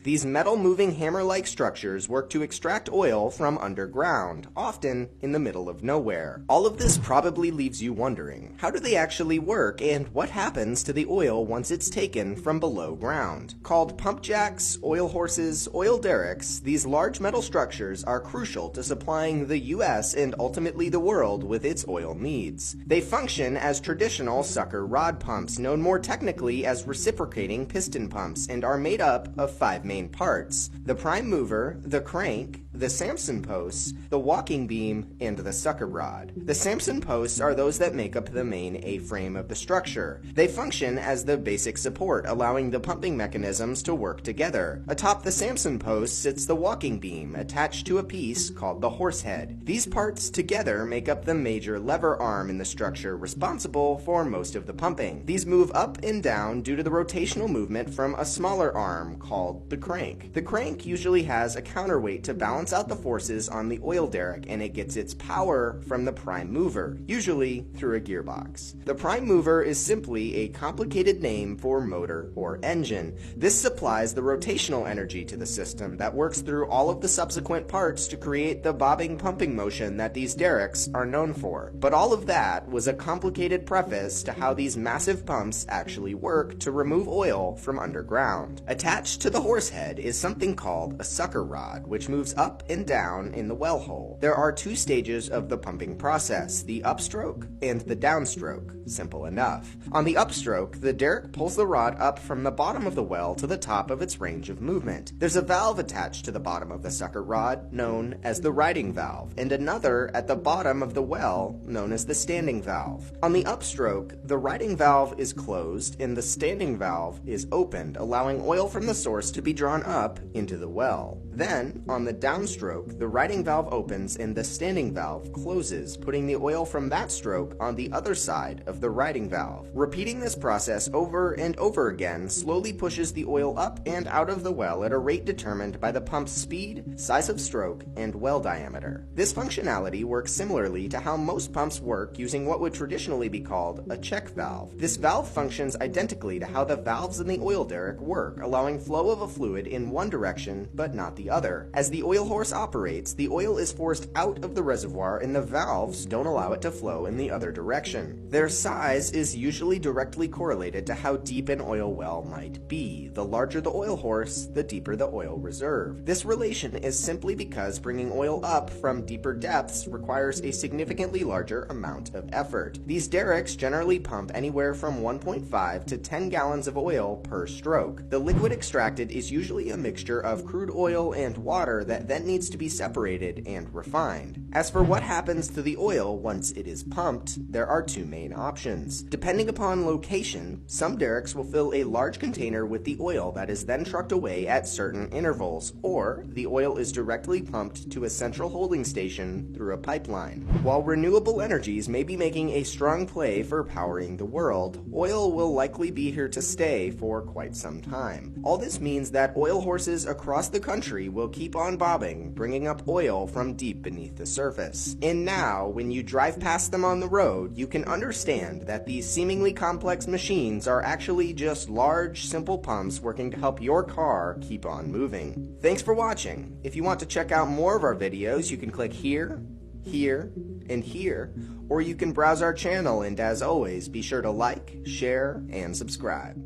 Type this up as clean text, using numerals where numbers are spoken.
These metal-moving hammer-like structures work to extract oil from underground, often in the middle of nowhere. All of this probably leaves you wondering, how do they actually work and what happens to the oil once it's taken from below ground? Called pump jacks, oil horses, oil derricks, these large metal structures are crucial to supplying the US and ultimately the world with its oil needs. They function as traditional sucker rod pumps, known more technically as reciprocating piston pumps, and are made up of 5 main parts: the prime mover, the crank, the Samson posts, the walking beam, and the sucker rod. The Samson posts are those that make up the main A-frame of the structure. They function as the basic support, allowing the pumping mechanisms to work together. Atop the Samson post sits the walking beam, attached to a piece called the horse head. These parts together make up the major lever arm in the structure, responsible for most of the pumping. These move up and down due to the rotational movement from a smaller arm called the crank. The crank usually has a counterweight to balance out the forces on the oil derrick, and it gets its power from the prime mover, usually through a gearbox. The prime mover is simply a complicated name for motor or engine. This supplies the rotational energy to the system that works through all of the subsequent parts to create the bobbing pumping motion that these derricks are known for. But all of that was a complicated preface to how these massive pumps actually work to remove oil from underground. Attached to the horse head is something called a sucker rod, which moves up and down in the well hole. There are 2 stages of the pumping process, the upstroke and the downstroke. Simple enough. On the upstroke, the derrick pulls the rod up from the bottom of the well to the top of its range of movement. There's a valve attached to the bottom of the sucker rod, known as the riding valve, and another at the bottom of the well, known as the standing valve. On the upstroke, the riding valve is closed and the standing valve is opened, allowing oil from the source to be drawn up into the well. Then, on the downstroke, the riding valve opens and the standing valve closes, putting the oil from that stroke on the other side of the riding valve. Repeating this process over and over again slowly pushes the oil up and out of the well at a rate determined by the pump's speed, size of stroke, and well diameter. This functionality works similarly to how most pumps work, using what would traditionally be called a check valve. This valve functions identically to how the valves in the oil derrick work, allowing flow of a fluid in one direction but not the other. As the oil horse operates, the oil is forced out of the reservoir and the valves don't allow it to flow in the other direction. Their size is usually directly correlated to how deep an oil well might be. The larger the oil horse, the deeper the oil reserve. This relation is simply because bringing oil up from deeper depths requires a significantly larger amount of effort. These derricks generally pump anywhere from 1.5 to 10 gallons of oil per stroke. The liquid extracted is usually a mixture of crude oil and water that then needs to be separated and refined. As for what happens to the oil once it is pumped, there are 2 main options. Depending upon location, some derricks will fill a large container with the oil that is then trucked away at certain intervals, or the oil is directly pumped to a central holding station through a pipeline. While renewable energies may be making a strong play for powering the world, oil will likely be here to stay for quite some time. All this means that oil horses across the country will keep on bobbing, bringing up oil from deep beneath the surface. And now, when you drive past them on the road, you can understand that these seemingly complex machines are actually just large, simple pumps working to help your car keep on moving. Thanks for watching. If you want to check out more of our videos, you can click here, here, and here, or you can browse our channel, and as always, be sure to like, share, and subscribe.